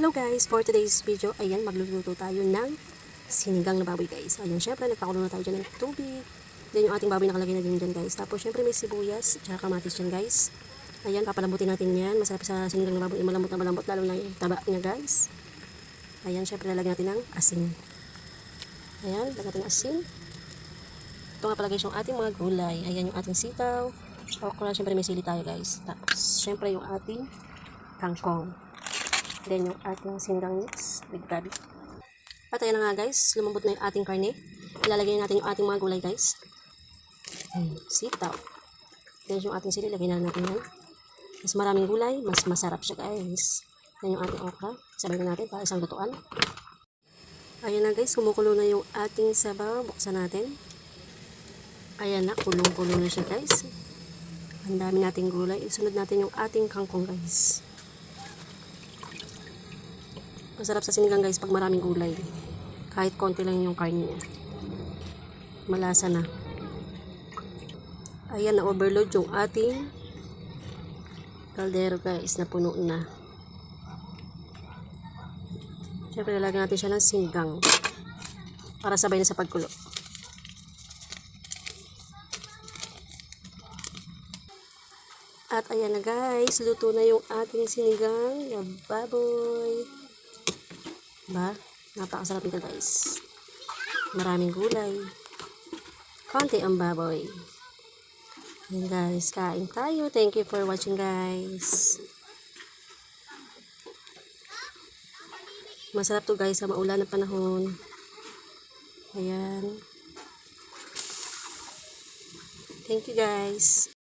Hello guys, for today's video, ayan, magluluto tayo ng sinigang na baboy guys. Ayan, syempre, nagpakulo na tayo dyan ng tubig. Then yung ating baboy nakalagay na din dyan guys. Tapos syempre may sibuyas, tsaka kamatis dyan guys. Ayan, papalambutin natin yan. Masarap sa sinigang na baboy, malambot na malambot, lalo na yung taba niya guys. Ayan, syempre, lalagyan natin ng asin. Ayan, lagyan natin ng asin. Ito nga pala guys yung ating mga gulay. Ayan yung ating sitaw. Okra, syempre may sili tayo guys. Tapos, syempre yung ating kangkong. Then yung ating sinigang mix with gabi. At ayan na nga guys, lumambot na yung ating karne. Ilalagay natin yung ating mga gulay guys. Sitaw. Then yung ating sili, lagay na natin yan. Mas maraming gulay, mas masarap siya guys. Then yung ating okra, sabay na natin para isang lutuan. Ayan na guys, kumukulo na yung ating sabaw. Buksan natin. Ayan na, kulong-kulo na siya guys. Ang dami nating gulay. Isunod natin yung ating kangkong guys. Masarap sa sinigang guys pag maraming gulay. Kahit konti lang yung karne niya. Malasa na. Ayan na overload yung ating kaldero guys na puno na. Siyempre lalagyan natin siya ng sinigang. Para sabay na sa pagkulo. At ayan na guys, luto na yung ating sinigang na baboy. Ba? Napakasarap nito guys. Maraming gulay. Konti ang baboy. Ayan guys, kain tayo. Thank you for watching guys. Masarap to guys sa maulan na panahon. Ayan. Thank you guys.